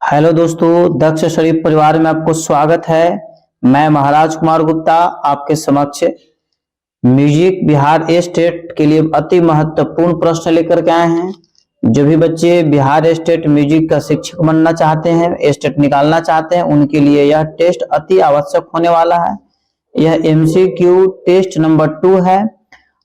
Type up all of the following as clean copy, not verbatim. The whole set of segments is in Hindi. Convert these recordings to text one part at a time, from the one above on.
हेलो दोस्तों, दक्ष शरीफ परिवार में आपको स्वागत है। मैं महाराज कुमार गुप्ता आपके समक्ष म्यूजिक बिहार स्टेट के लिए अति महत्वपूर्ण प्रश्न लेकर के आए हैं। जो भी बच्चे बिहार स्टेट म्यूजिक का शिक्षक बनना चाहते हैं, स्टेट निकालना चाहते हैं, उनके लिए यह टेस्ट अति आवश्यक होने वाला है। यह MCQ टेस्ट नंबर 2 है।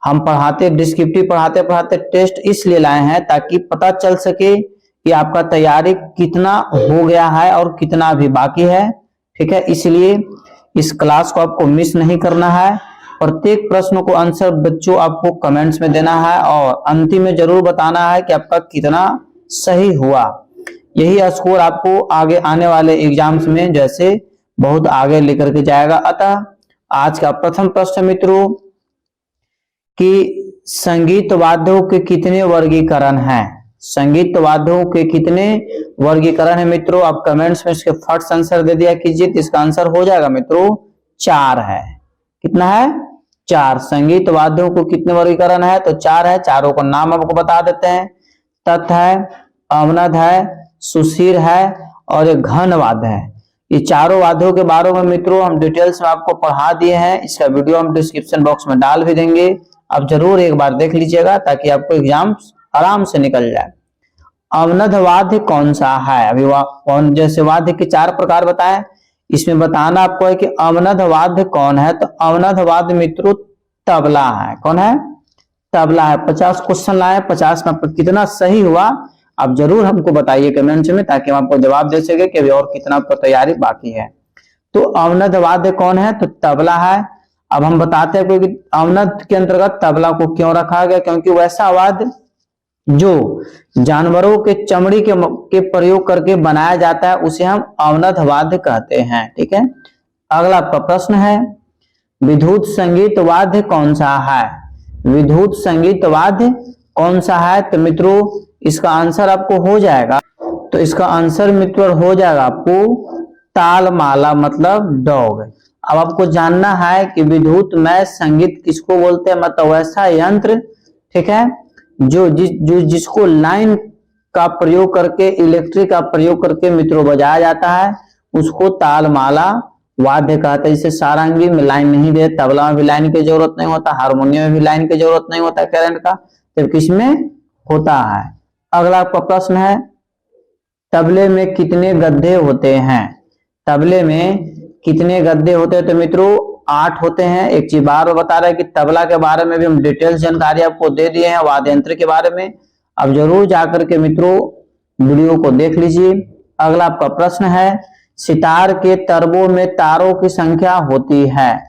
हम डिस्क्रिप्टिव पढ़ाते पढ़ाते टेस्ट इसलिए लाए हैं ताकि पता चल सके कि आपका तैयारी कितना हो गया है और कितना भी बाकी है। ठीक है, इसलिए इस क्लास को आपको मिस नहीं करना है। प्रत्येक प्रश्न को आंसर बच्चों आपको कमेंट्स में देना है और अंतिम में जरूर बताना है कि आपका कितना सही हुआ। यही स्कोर आपको आगे आने वाले एग्जाम्स में जैसे बहुत आगे लेकर के जाएगा। अतः आज का प्रथम प्रश्न मित्रों कि संगीत वाद्यों के कितने वर्गीकरण हैं। संगीत वाद्यों के कितने वर्गीकरण है मित्रों? आप कमेंट्स में इसके फर्स्ट आंसर दे दिया कीजिए। तो इसका आंसर हो जाएगा मित्रों 4 है। कितना है? 4। संगीत वाद्यों को कितने वर्गीकरण है? तो 4 है। चारों का नाम आपको बता देते हैं। तत् है, अवनद है, सुशीर है और एक घन वाद्य है। ये चारों वाद्यों के बारे में मित्रों हम डिटेल्स में आपको पढ़ा दिए हैं। इसका वीडियो हम डिस्क्रिप्शन बॉक्स में डाल भी देंगे। आप जरूर एक बार देख लीजिएगा ताकि आपको एग्जाम आराम से निकल जाए। अवनद वाद्य कौन सा है? अभी जैसे वाद्य के 4 प्रकार बताए, इसमें बताना आपको है कि अवनद वाद्य कौन है। तो अवनद वाद्य मित्रों तबला है। कौन है? तबला है। 50 क्वेश्चन लाए, 50 में आपका कितना सही हुआ आप जरूर हमको बताइए कमेंट्स में ताकि हम आपको जवाब दे सके कि अभी और कितना आपका तैयारी बाकी है। तो अवनद वाद्य कौन है? तो तबला है। अब हम बताते हैं कि अवनद के अंतर्गत तबला को क्यों रखा गया, क्योंकि वैसा वाद्य जो जानवरों के चमड़ी के प्रयोग करके बनाया जाता है उसे हम अवनद वाद्य कहते हैं। ठीक है, अगला आपका प्रश्न है विद्युत संगीत वाद्य कौन सा है? विद्युत संगीत वाद्य कौन सा है? तो मित्रों इसका आंसर आपको हो जाएगा, तो इसका आंसर मित्रों हो जाएगा आपको तालमाला, मतलब डॉग। अब आपको जानना है कि विद्युतमय संगीत किसको बोलते हैं, मतलब वैसा यंत्र, ठीक है, जिसको लाइन का प्रयोग करके, इलेक्ट्रिक का प्रयोग करके मित्रों बजाया जाता है, उसको तालमाला वाद्य कहते हैं। जैसे सारंगी में लाइन नहीं दे, तबला में भी लाइन की जरूरत नहीं होता, हारमोनियम में भी लाइन की जरूरत नहीं होता करंट का, जबकि इसमें होता है। अगला आपका प्रश्न है तबले में कितने गद्दे होते हैं? तबले में कितने गद्दे होते हैं? तो मित्रों 8 होते हैं। एक चीज बार बता रहा है कि तबला के बारे में भी हम डिटेल्स जानकारी आपको दे दिए हैं, वाद्य यंत्र के बारे में। अब जरूर जाकर के मित्रों वीडियो को देख लीजिए। अगला आपका प्रश्न है सितार के तरबों में तारों की संख्या होती है।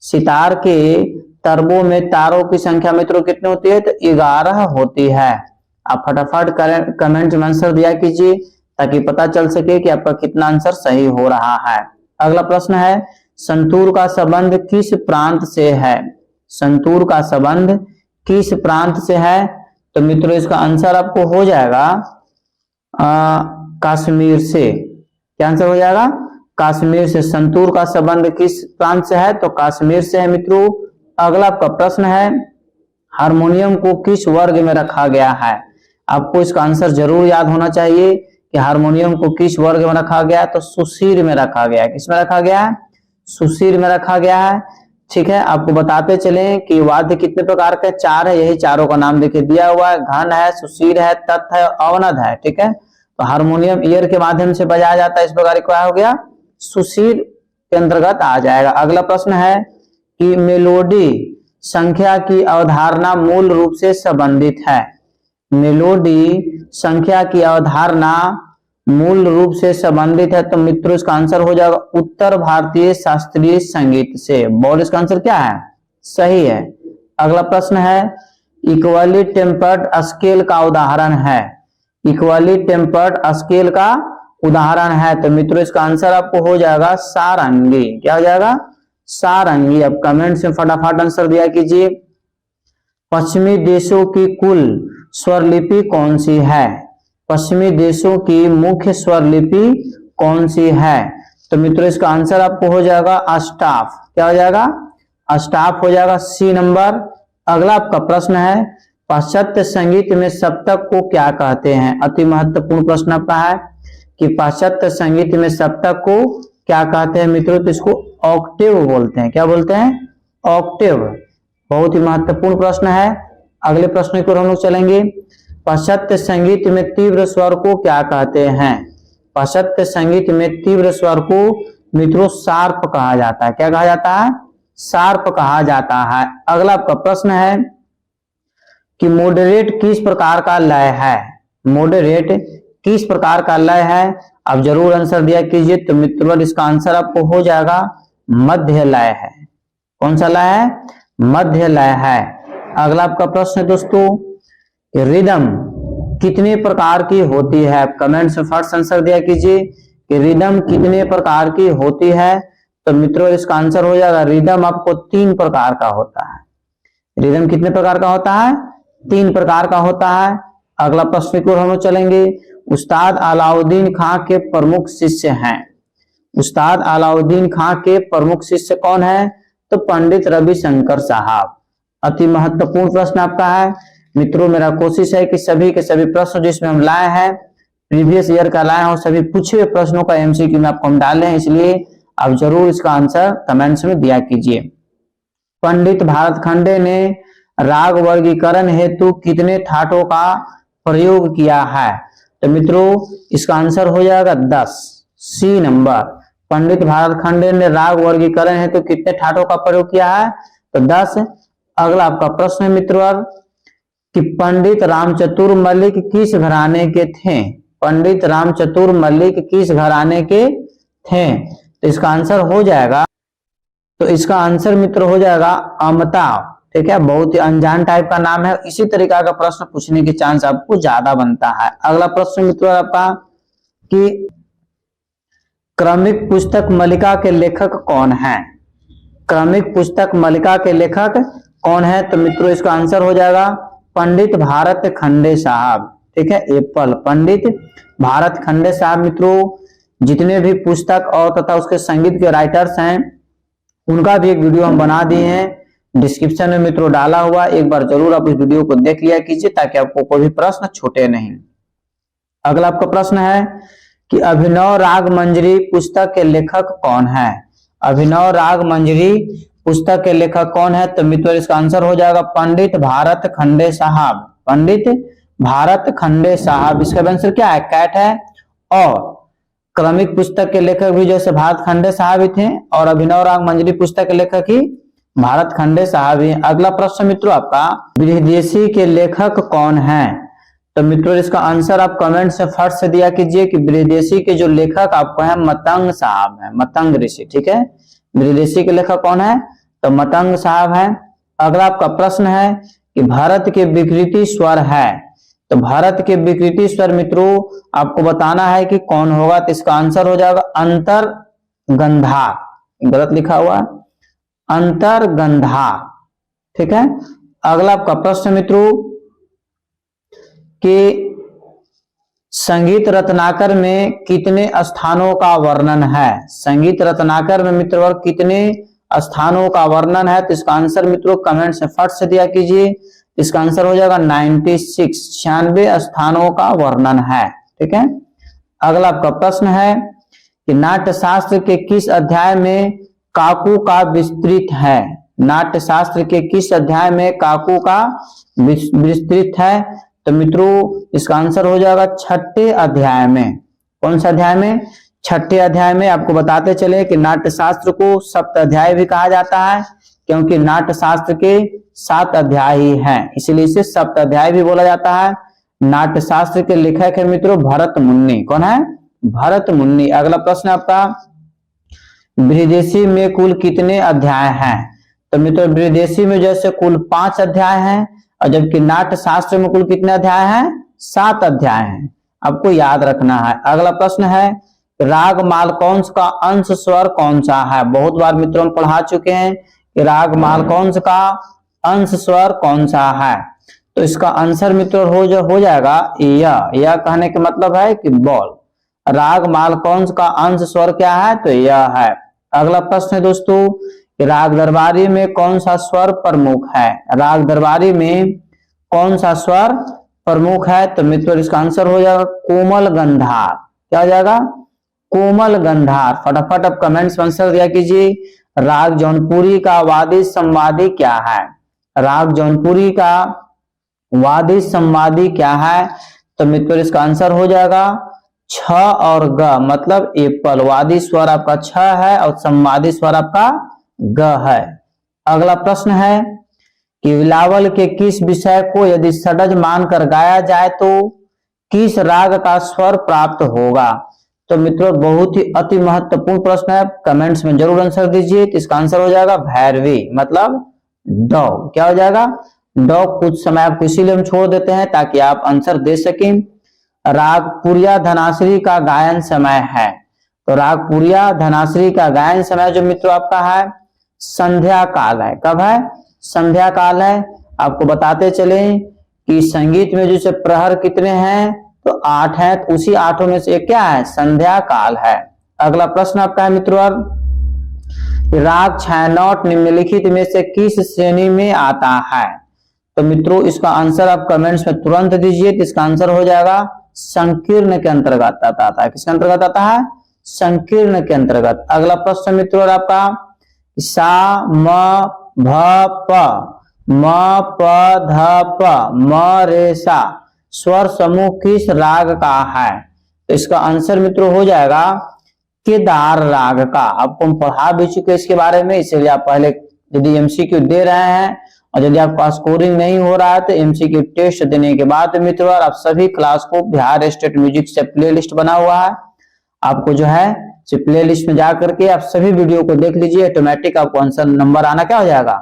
सितार के तरबों में तारों की संख्या मित्रों कितनी होती है? तो 11 होती है। आप फटाफट कमेंट में आंसर दिया कीजिए ताकि पता चल सके कि आपका कितना आंसर सही हो रहा है। अगला प्रश्न है संतूर का संबंध किस प्रांत से है? संतूर का संबंध किस प्रांत से है? तो मित्रों इसका आंसर आपको हो जाएगा कश्मीर से। क्या आंसर हो जाएगा? कश्मीर से। संतूर का संबंध किस प्रांत से है? तो कश्मीर से है मित्रों। अगला आपका प्रश्न है हारमोनियम को किस वर्ग में रखा गया है? आपको इसका आंसर जरूर याद होना चाहिए कि हारमोनियम को किस वर्ग में रखा गया है? तो सुशीर में रखा गया है। किस में रखा गया है? सुशीर में रखा गया है। ठीक है, आपको बताते चले कि वाद्य कितने प्रकार के? 4 है। यही चारों का नाम देखिए दिया हुआ है, घन है, सुशीर है, तत् है, अवनद है। ठीक है, तो हारमोनियम ईयर के माध्यम से बजाया जाता है, इस प्रकार क्या हो गया? सुशीर के अंतर्गत आ जाएगा। अगला प्रश्न है कि मेलोडी संख्या की अवधारणा मूल रूप से संबंधित है। मेलोडी संख्या की अवधारणा मूल रूप से संबंधित है। तो मित्रों इसका आंसर हो जाएगा उत्तर भारतीय शास्त्रीय संगीत से। बोल इसका आंसर क्या है? सही है। अगला प्रश्न है इक्वली टेम्पर्ड स्केल का उदाहरण है। इक्वली टेम्पर्ड स्केल का उदाहरण है। तो मित्रों इसका आंसर आपको हो जाएगा सारंगी। क्या हो जाएगा? सारंगी। अब कमेंट से फटाफट आंसर दिया कीजिए। पश्चिमी देशों की कुल स्वरलिपि कौन सी है? पश्चिमी देशों की मुख्य स्वरलिपि कौन सी है? तो मित्रों इसका आंसर आपको हो जाएगा अष्टाफ। क्या हो जाएगा? अष्टाफ हो जाएगा, सी नंबर। अगला आपका प्रश्न है पाश्चात्य संगीत में सप्तक को क्या कहते हैं? अति महत्वपूर्ण प्रश्न आपका है कि पाश्चात्य संगीत में सप्तक को क्या कहते हैं मित्रों, तो इसको ऑक्टेव बोलते हैं। क्या बोलते हैं? ऑक्टेव। बहुत ही महत्वपूर्ण प्रश्न है। अगले प्रश्न की ओर हम लोग चलेंगे। पाश्चात्य संगीत में तीव्र स्वर को क्या कहते हैं? पाश्चात्य संगीत में तीव्र स्वर को मित्रों शार्प कहा जाता है। क्या कहा जाता है? शार्प कहा जाता है। अगला आपका प्रश्न है कि मॉडरेट किस प्रकार का लय है? मॉडरेट किस प्रकार का लय है? आप जरूर आंसर दिया कीजिए। तो मित्रों इसका आंसर आपको हो जाएगा मध्य लय है। कौन सा लय है? मध्य लय है। अगला आपका प्रश्न है दोस्तों, रिदम कितने प्रकार की होती है? कमेंट्स में फर्स्ट आंसर दिया कीजिए कि रिदम कितने प्रकार की होती है। तो मित्रों इसका आंसर हो जाएगा रिदम आपको 3 प्रकार का होता है। रिदम कितने प्रकार का होता है? 3 प्रकार का होता है। अगला प्रश्न की ओर हम लोग चलेंगे। उस्ताद अलाउद्दीन खां के प्रमुख शिष्य हैं। उस्ताद अलाउद्दीन खां के प्रमुख शिष्य कौन है? तो पंडित रविशंकर साहब। अति महत्वपूर्ण प्रश्न आपका है मित्रों। मेरा कोशिश है कि सभी के सभी प्रश्न जिसमें हम लाए हैं प्रीवियस ईयर का लाए हैं, सभी पूछे हुए प्रश्नों का एमसीक्यू में आपको हम डाले हैं, इसलिए आप जरूर इसका आंसर कमेंट्स में दिया कीजिए। पंडित भारतखंडे ने राग वर्गीकरण हेतु कितने ठाटों का प्रयोग किया है? तो मित्रों इसका आंसर हो जाएगा 10, सी नंबर। पंडित भारतखंडे ने राग वर्गीकरण हेतु कितने ठाटों का प्रयोग किया है? तो 10। अगला आपका प्रश्न है मित्रों कि पंडित रामचतुर मल्लिक किस घराने के थे? पंडित रामचतुर मल्लिक किस घराने के थे? तो इसका आंसर हो जाएगा, तो इसका आंसर मित्र हो जाएगा अमिताभ। ठीक है, बहुत ही अनजान टाइप का नाम है। इसी तरीका का प्रश्न पूछने की चांस आपको ज्यादा बनता है। अगला प्रश्न मित्र आपका कि क्रमिक पुस्तक मल्लिका के लेखक कौन है? क्रमिक पुस्तक मल्लिका के लेखक कौन है? तो मित्रों इसका आंसर हो जाएगा पंडित भारत खंडे साहब। ठीक है, एप्पल पंडित भारत खंडे साहब। मित्रों जितने भी पुस्तक और तथा उसके संगीत के राइटर्स हैं उनका भी एक वीडियो हम बना दिए हैं, डिस्क्रिप्शन में मित्रों डाला हुआ। एक बार जरूर आप इस वीडियो को देख लिया कीजिए ताकि आपको कोई भी प्रश्न छूटे नहीं। अगला आपका प्रश्न है कि अभिनव राग मंजरी पुस्तक के लेखक कौन है? अभिनव राग मंजरी पुस्तक के लेखक कौन है? तो मित्रों इसका आंसर हो जाएगा पंडित भारत खंडे साहब। पंडित भारत खंडे साहब। इसका आंसर क्या है? कैट है। और क्रमिक पुस्तक के लेखक भी जैसे भारत खंडे साहब ही थे और अभिनव राग मंजरी पुस्तक के लेखक ही भारत खंडे साहब ही। अगला प्रश्न मित्रों आपका बृहदेशी के लेखक कौन है? तो मित्रों इसका आंसर आप कमेंट से फर्स्ट से दिया कीजिए कि बृहदेशी के जो लेखक आपको है मतंग साहब है, मतंग ऋषि। ठीक है, बृहदेशी के लेखक कौन है? तो मतंग साहब है। अगला आपका प्रश्न है कि भारत के विकृति स्वर है। तो भारत के विकृति स्वर मित्रों आपको बताना है कि कौन होगा। तो इसका आंसर हो जाएगा अंतर्गंधा। गलत लिखा हुआ, अंतर्गंधा। ठीक है, अगला आपका प्रश्न मित्रों कि संगीत रत्नाकर में कितने स्थानों का वर्णन है? संगीत रत्नाकर में मित्रों कितने स्थानों का वर्णन है? तो इसका आंसर मित्रों कमेंट से फट से दिया कीजिए। इसका आंसर हो जाएगा 96, 96 स्थानों का वर्णन है। ठीक है, अगला आपका प्रश्न है कि नाट्य शास्त्र के किस अध्याय में काकू का विस्तृत है? नाट्य शास्त्र के किस अध्याय में काकू का विस्तृत है? तो मित्रों इसका आंसर हो जाएगा 6ठे अध्याय में। कौन सा अध्याय में? 6ठे अध्याय में। आपको बताते चले कि नाट्य शास्त्र को सप्त अध्याय भी कहा जाता है क्योंकि नाट्य शास्त्र के 7 अध्याय ही हैं, इसलिए इसे सप्त अध्याय भी बोला जाता है। नाट्य शास्त्र के लेखक है मित्रों भरत मुन्नी। कौन है? भरत मुन्नी। अगला प्रश्न आपका बृहदेशी में कुल कितने अध्याय हैं? तो मित्रों बृहदेशी में जैसे कुल 5 अध्याय हैं और जबकि नाट्य शास्त्र में कुल कितने अध्याय हैं? 7 अध्याय हैं। आपको याद रखना है। अगला प्रश्न है राग मालकौंस का अंश स्वर कौन सा है? बहुत बार मित्रों हम पढ़ा चुके हैं कि राग मालकौंस का अंश स्वर कौन सा है। तो इसका आंसर मित्रों हो जाएगा यह कहने के मतलब है कि बॉल। राग मालकौंस का अंश स्वर क्या है? तो यह है। अगला प्रश्न है दोस्तों राग दरबारी में कौन सा स्वर प्रमुख है? राग दरबारी में कौन सा स्वर प्रमुख है? तो मित्रों इसका आंसर हो जाएगा कोमल गंधार। क्या हो जाएगा? कोमल गंधार। फटाफट अब कमेंट्स में आंसर दिया कीजिए। राग जौनपुरी का वादी संवादी क्या है? राग जौनपुरी का वादी संवादी क्या है? तो मित्रों इसका आंसर हो जाएगा छ और ग, मतलब एप्पल। वादी स्वर आपका छ है और संवादी स्वर आपका ग है। अगला प्रश्न है कि बिलावल के किस विषय को यदि षड्ज मानकर गाया जाए तो किस राग का स्वर प्राप्त होगा? तो मित्रों बहुत ही अति महत्वपूर्ण प्रश्न है, कमेंट्स में जरूर आंसर दीजिए। तो इसका आंसर हो जाएगा भैरवी, मतलब डॉ। क्या हो जाएगा? डॉ। कुछ समय आपको इसीलिए हम छोड़ देते हैं ताकि आप आंसर दे सकें। राग पुरिया धनाश्री का गायन समय है। तो राग पुरिया धनाश्री का गायन समय जो मित्रों आपका है संध्या काल है। कब है? संध्या काल है। आपको बताते चले कि संगीत में जो प्रहर कितने हैं? तो 8 है। तो उसी 8 में से एक क्या है? संध्या काल है। अगला प्रश्न आपका है मित्रों, राग छायानौट निम्नलिखित में से किस श्रेणी में आता है? तो मित्रों इसका आंसर आप कमेंट्स में तुरंत दीजिए। तो इसका आंसर हो जाएगा संकीर्ण के अंतर्गत आता है। किसके अंतर्गत आता है? संकीर्ण के अंतर्गत। अगला प्रश्न मित्रों आपका सा म भ प म प ध प म रे सा स्वर समूह किस राग का है? तो इसका आंसर मित्रों हो जाएगा केदार राग का। आपको हम पढ़ा भी चुके इसके बारे में, इसलिए आप पहले यदि एमसीक्यू दे रहे हैं और यदि आपका स्कोरिंग नहीं हो रहा है तो एमसीक्यू टेस्ट देने के बाद मित्रों आप सभी क्लास को बिहार स्टेट म्यूजिक से प्ले लिस्ट बना हुआ है, आपको जो है प्ले लिस्ट में जाकर के आप सभी वीडियो को देख लीजिए। ऑटोमेटिक आपको आंसर नंबर आना क्या हो जाएगा?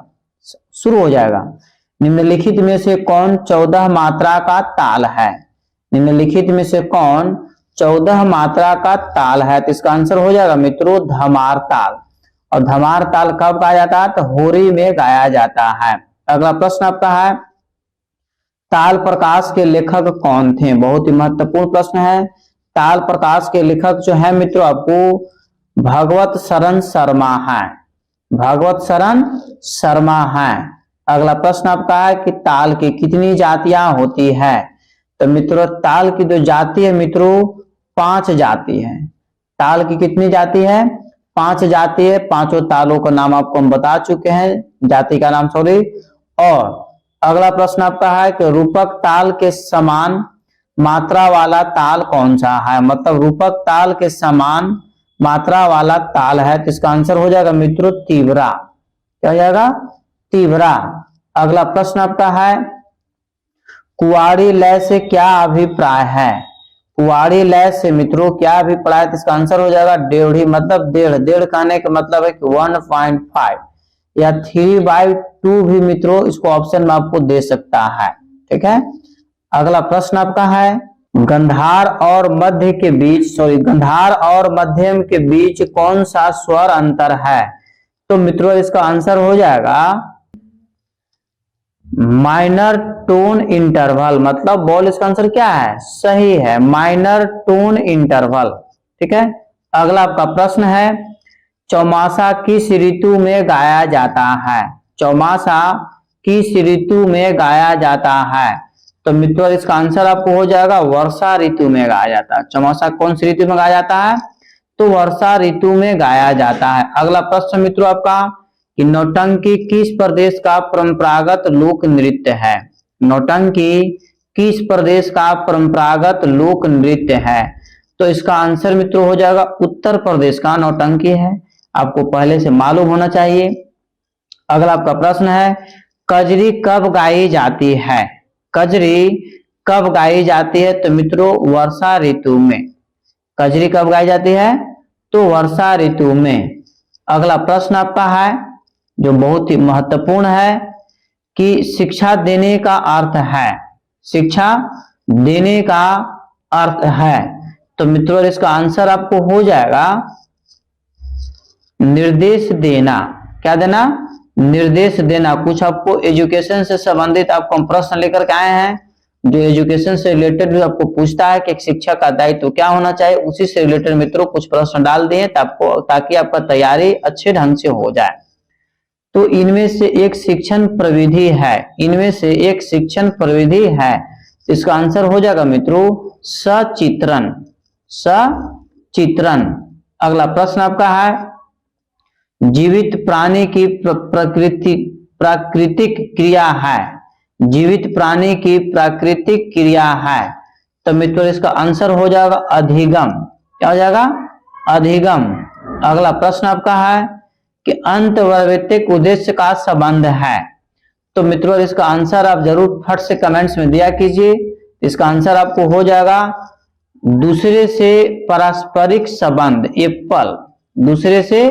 शुरू हो जाएगा। निम्नलिखित में से कौन 14 मात्रा का ताल है? निम्नलिखित में से कौन 14 मात्रा का ताल है? तो इसका आंसर हो जाएगा मित्रों धमार ताल। और धमार ताल कब गाया जाता है? तो होरी में गाया जाता है। अगला प्रश्न आपका है ताल प्रकाश के लेखक कौन थे? बहुत ही महत्वपूर्ण प्रश्न है। ताल प्रकाश के लेखक जो है मित्रों आपको भगवत शरण शर्मा है। भगवत शरण शर्मा है। अगला प्रश्न आपका है कि ताल की कितनी जातियां होती है? तो मित्रों ताल की जो जाति है मित्रों 5 जाति है। ताल की कितनी जाति है? 5 जाति है। 5 तालों का नाम आपको हम बता चुके हैं, जाति का नाम सॉरी। और अगला प्रश्न आपका है कि रूपक ताल के समान मात्रा वाला ताल कौन सा है? मतलब रूपक ताल के समान मात्रा वाला ताल है। तो इसका आंसर हो जाएगा मित्रों तीव्रा। क्या हो जाएगा? तीव्रा। अगला प्रश्न आपका है कुआड़ी लय से क्या अभिप्राय है? कुआड़ी लय से मित्रों क्या अभिप्राय? तो इसका आंसर हो जाएगा डेढ़ी, मतलब डेढ़। डेढ़ कहने का मतलब है कि 1.5 या 3/2 भी मित्रों इसको ऑप्शन में आपको दे सकता है। ठीक है। अगला प्रश्न आपका है गंधार और मध्य के बीच गंधार और मध्यम के बीच कौन सा स्वर अंतर है? तो मित्रों इसका आंसर हो जाएगा माइनर टोन इंटरवल। मतलब बॉल इसका आंसर क्या है? सही है, माइनर टोन इंटरवल। ठीक है। अगला आपका प्रश्न है चौमासा किस ऋतु में गाया जाता है? चौमासा किस ऋतु में गाया जाता है? तो मित्रों इसका आंसर आपको हो जाएगा वर्षा ऋतु में गाया जाता है। चौमासा कौन सी ऋतु में गाया जाता है? तो वर्षा ऋतु में गाया जाता है। अगला प्रश्न मित्रों आपका कि नौटंकी किस प्रदेश का परंपरागत लोक नृत्य है? नौटंकी किस प्रदेश का परंपरागत लोक नृत्य है? तो इसका आंसर मित्रों हो जाएगा उत्तर प्रदेश का नौटंकी है। आपको पहले से मालूम होना चाहिए। अगला आपका प्रश्न है कजरी कब गाई जाती है? कजरी कब गाई जाती है? तो मित्रों वर्षा ऋतु में। कजरी कब गाई जाती है? तो वर्षा ऋतु में। अगला प्रश्न आपका है जो बहुत ही महत्वपूर्ण है कि शिक्षा देने का अर्थ है। शिक्षा देने का अर्थ है। तो मित्रों इसका आंसर आपको हो जाएगा निर्देश देना। क्या देना? निर्देश देना। कुछ आपको एजुकेशन से संबंधित आपको हम प्रश्न लेकर के आए हैं जो एजुकेशन से रिलेटेड भी आपको पूछता है कि एक शिक्षक का दायित्व क्या होना चाहिए। उसी से रिलेटेड मित्रों कुछ प्रश्न डाल दिए ताकि आपका तैयारी अच्छे ढंग से हो जाए। तो इनमें से एक शिक्षण प्रविधि है। इनमें से एक शिक्षण प्रविधि है। इसका आंसर हो जाएगा मित्रों सचित्रण। सचित्रण। अगला प्रश्न आपका है जीवित प्राणी की प्राकृतिक क्रिया है। जीवित प्राणी की प्राकृतिक क्रिया है, तो मित्रों इसका आंसर हो जाएगा अधिगम। क्या हो जाएगा? अधिगम। अगला प्रश्न आपका है कि अंतर्वैयक्तिक उद्देश्य का संबंध है, तो मित्रों इसका आंसर आप जरूर फट से कमेंट्स में दिया कीजिए। इसका आंसर आपको हो जाएगा दूसरे से पारस्परिक संबंध, एप्पल, दूसरे से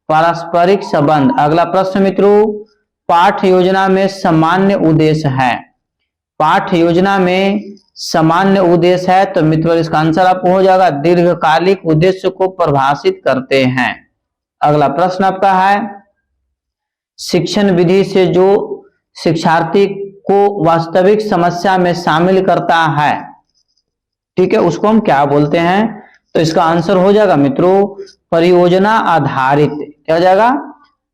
पारस्परिक संबंध। अगला प्रश्न मित्रों पाठ योजना में सामान्य उद्देश्य है। पाठ योजना में सामान्य उद्देश्य है, तो मित्रों इसका आंसर आपको हो जाएगा दीर्घकालिक उद्देश्य को परिभाषित करते हैं। अगला प्रश्न आपका है शिक्षण विधि से जो शिक्षार्थी को वास्तविक समस्या में शामिल करता है, ठीक है, उसको हम क्या बोलते हैं? तो इसका आंसर हो जाएगा मित्रों परियोजना आधारित। क्या हो जाएगा?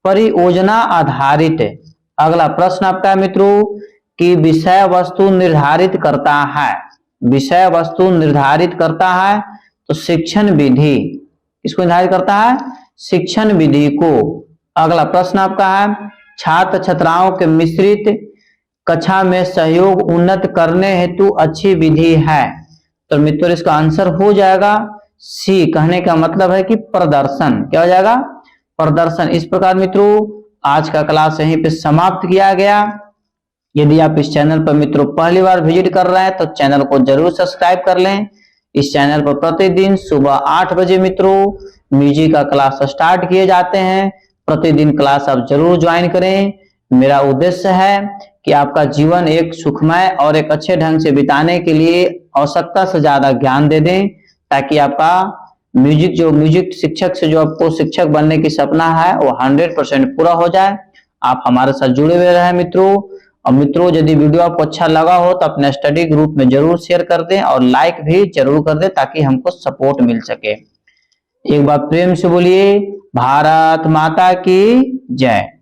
परियोजना आधारित। अगला प्रश्न आपका है मित्रों कि विषय वस्तु निर्धारित करता है। विषय वस्तु निर्धारित करता है, तो शिक्षण विधि इसको निर्धारित करता है, शिक्षण विधि को। अगला प्रश्न आपका है छात्र छात्राओं के मिश्रित कक्षा में सहयोग उन्नत करने हेतु अच्छी विधि है, तो मित्रों इसका आंसर हो जाएगा सी। कहने का मतलब है कि प्रदर्शन। क्या हो जाएगा? प्रदर्शन। इस प्रकार मित्रों आज का क्लास यहीं पे समाप्त किया गया। यदि आप इस चैनल पर मित्रों पहली बार विजिट कर रहे हैं तो चैनल को जरूर सब्सक्राइब कर लें। इस चैनल पर प्रतिदिन सुबह 8 बजे मित्रों म्यूजिक का क्लास स्टार्ट किए जाते हैं। प्रतिदिन क्लास आप जरूर ज्वाइन करें। मेरा उद्देश्य है कि आपका जीवन एक सुखमय और एक अच्छे ढंग से बिताने के लिए आवश्यकता से ज्यादा ज्ञान दे दें, ताकि आपका म्यूजिक शिक्षक से जो आपको शिक्षक बनने की सपना है वो 100% पूरा हो जाए। आप हमारे साथ जुड़े हुए रहे मित्रों। और मित्रों यदि वीडियो आपको अच्छा लगा हो तो अपने स्टडी ग्रुप में जरूर शेयर कर दें और लाइक भी जरूर कर दें, ताकि हमको सपोर्ट मिल सके। एक बार प्रेम से बोलिए भारत माता की जय।